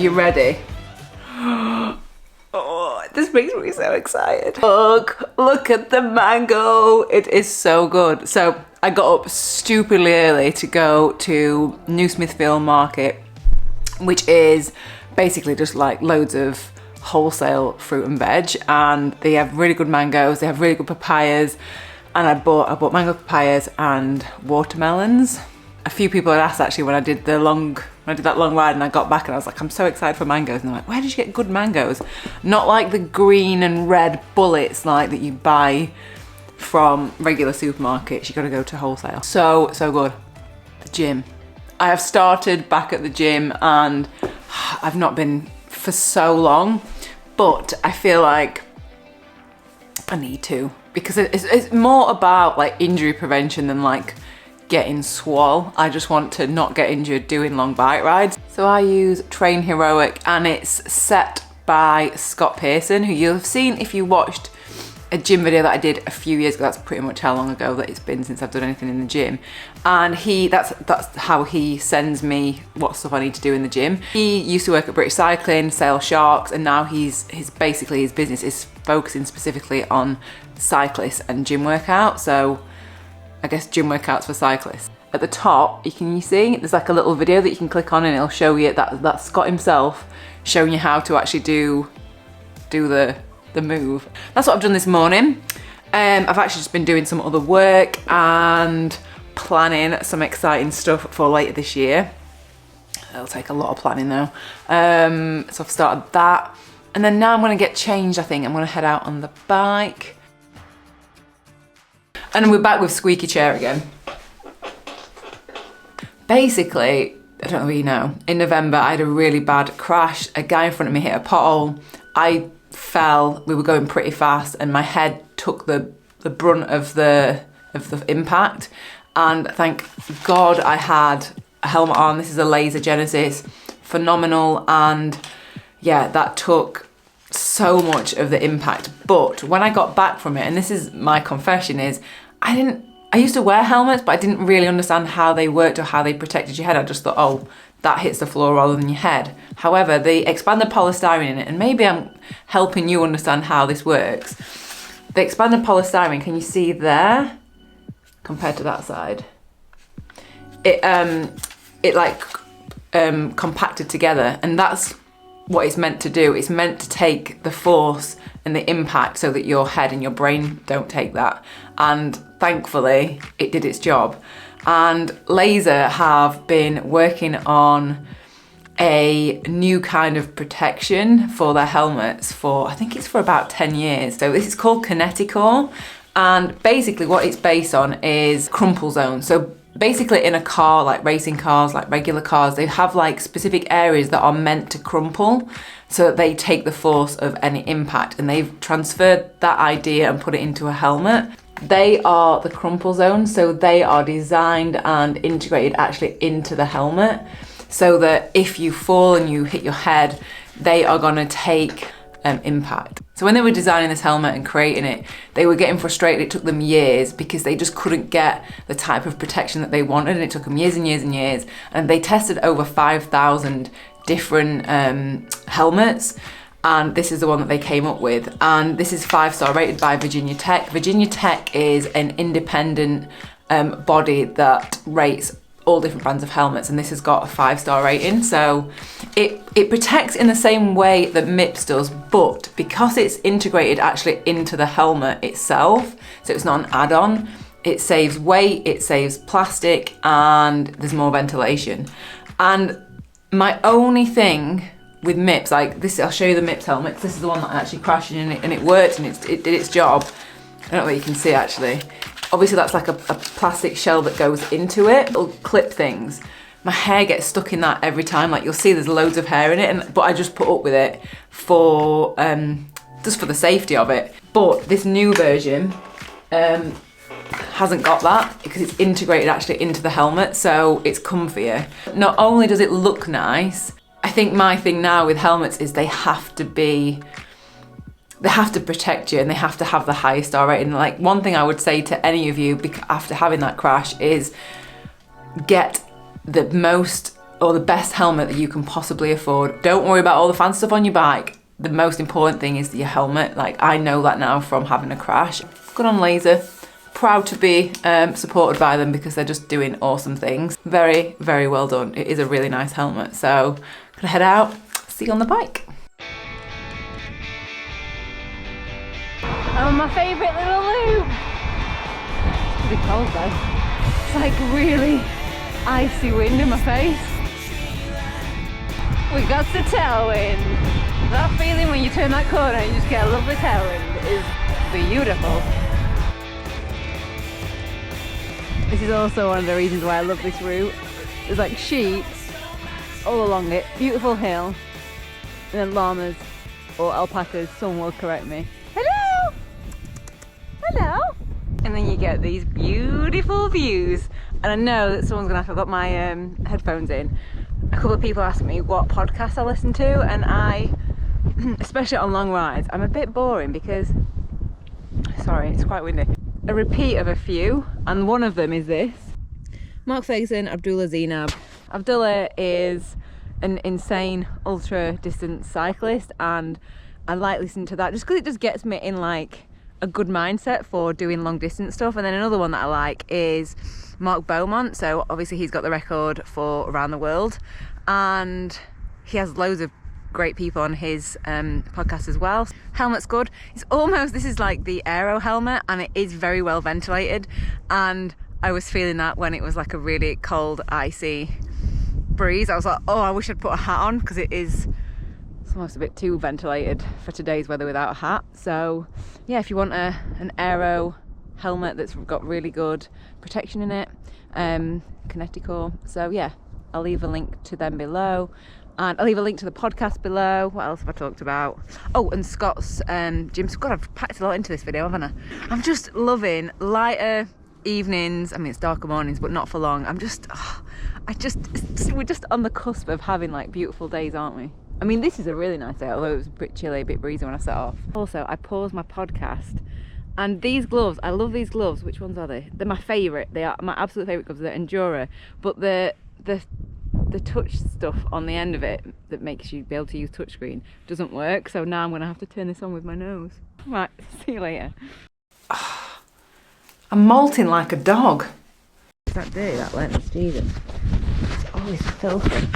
you ready? Oh, this makes me so excited. Look at the mango. It is so good. So I got up stupidly early to go to New Smithfield Market, which is basically just like loads of wholesale fruit and veg, and they have really good mangoes, they have really good papayas, and I bought mango, papayas and watermelons. A few people had asked actually when I did that long ride and I got back and I was like, I'm so excited for mangoes, and they're like, where did you get good mangoes? Not like the green and red bullets like that you buy from regular supermarkets. You gotta go to wholesale. So good. The gym. I have started back at the gym and I've not been for so long, but I feel like I need to, because it's more about like injury prevention than like getting swole. I just want to not get injured doing long bike rides. So I use Train Heroic, and it's set by Scott Pearson, who you'll have seen if you watched a gym video that I did a few years ago. That's pretty much how long ago that it's been since I've done anything in the gym. And that's how he sends me what stuff I need to do in the gym. He used to work at British Cycling, Sale Sharks, and now his business is focusing specifically on cyclists and gym workouts. So I guess gym workouts for cyclists. At the top, you see there's like a little video that you can click on and it'll show you that's Scott himself showing you how to actually do the move. That's what I've done this morning. I've actually just been doing some other work and planning some exciting stuff for later this year. It'll take a lot of planning now. So I've started that. And then now I'm gonna get changed, I think. I'm gonna head out on the bike. And we're back with squeaky chair again. Basically, I don't know if you know, in November I had a really bad crash. A guy in front of me hit a pothole. I fell, we were going pretty fast, and my head took the brunt of the impact. And thank God I had a helmet on. This is a Laser Genesis, phenomenal. And yeah, that took so much of the impact. But when I got back from it, and this is my confession, is I used to wear helmets, but I didn't really understand how they worked or how they protected your head. I just thought, oh, that hits the floor rather than your head. However, they expanded polystyrene in it, and maybe I'm helping you understand how this works. The expanded polystyrene, can you see there? Compared to that side. It compacted together, and that's what it's meant to do. It's meant to take the force and the impact so that your head and your brain don't take that. And thankfully, it did its job. And Laser have been working on a new kind of protection for their helmets for, I think it's for about 10 years. So this is called Kineticor. And basically what it's based on is crumple zone. So basically in a car, like racing cars, like regular cars, they have like specific areas that are meant to crumple so that they take the force of any impact, and they've transferred that idea and put it into a helmet. They are the crumple zone, so they are designed and integrated actually into the helmet so that if you fall and you hit your head, they are gonna take impact. So when they were designing this helmet and creating it, they were getting frustrated. It took them years because they just couldn't get the type of protection that they wanted, and it took them years and years and years. And they tested over 5,000 different helmets, and this is the one that they came up with. And this is 5-star rated by Virginia Tech. Virginia Tech is an independent body that rates all different brands of helmets, and this has got a 5-star rating. So it protects in the same way that MIPS does, but because it's integrated actually into the helmet itself, so it's not an add-on, it saves weight, it saves plastic, and there's more ventilation. And my only thing with MIPS, like this, I'll show you the MIPS helmet. This is the one that I actually crashed in, and it worked, and it did its job. I don't know what you can see actually. Obviously that's like a plastic shell that goes into it. It'll clip things. My hair gets stuck in that every time. Like you'll see there's loads of hair in it, but I just put up with it for, just for the safety of it. But this new version hasn't got that because it's integrated actually into the helmet, so it's comfier. Not only does it look nice, I think my thing now with helmets is they have to protect you, and they have to have the highest star rating. Like one thing I would say to any of you after having that crash is get the most or the best helmet that you can possibly afford. Don't worry about all the fancy stuff on your bike. The most important thing is your helmet. Like, I know that now from having a crash. Good on Laser. Proud to be supported by them because they're just doing awesome things. Very, very well done. It is a really nice helmet. So, gonna head out, see you on the bike. I'm on my favourite little loop. It's pretty cold though. It's like really icy wind in my face. We got the tailwind. That feeling when you turn that corner and you just get a lovely tailwind is beautiful. This is also one of the reasons why I love this route. There's like sheets all along it, beautiful hill, and then llamas or alpacas, someone will correct me. Hello! Hello! And then you get these beautiful views. And I know that someone's gonna have got my headphones in. A couple of people ask me what podcasts I listen to, and I, especially on long rides, I'm a bit boring because, sorry, it's quite windy. A repeat of a few, and one of them is this. Mark Ferguson, Abdullah Zainab. Abdullah is an insane ultra distance cyclist, and I like listening to that just because it just gets me in like a good mindset for doing long distance stuff. And then another one that I like is Mark Beaumont. So obviously he's got the record for around the world, and he has loads of great people on his podcast as well. Helmet's good. It's almost, this is like the aero helmet, and it is very well ventilated, and I was feeling that when it was like a really cold icy breeze. I was like, oh, I wish I'd put a hat on because it's almost a bit too ventilated for today's weather without a hat. So yeah, if you want an aero helmet that's got really good protection in it, Kineticore. So yeah, I'll leave a link to them below, and I'll leave a link to the podcast below. What else have I talked about? Oh, and Scott's gym. God, I've packed a lot into this video, haven't I? I'm just loving lighter evenings. I mean, it's darker mornings, but not for long. We're just on the cusp of having like beautiful days, aren't we? I mean, this is a really nice day, although it was a bit chilly, a bit breezy when I set off. Also, I paused my podcast, and these gloves, I love these gloves. Which ones are they? They're my favourite. They are my absolute favourite gloves. They're Endura, but the touch stuff on the end of it that makes you be able to use touchscreen doesn't work. So now I'm going to have to turn this on with my nose. Right, see you later. I'm molting like a dog. What's that do? That Lennox Steven. It's always filthy.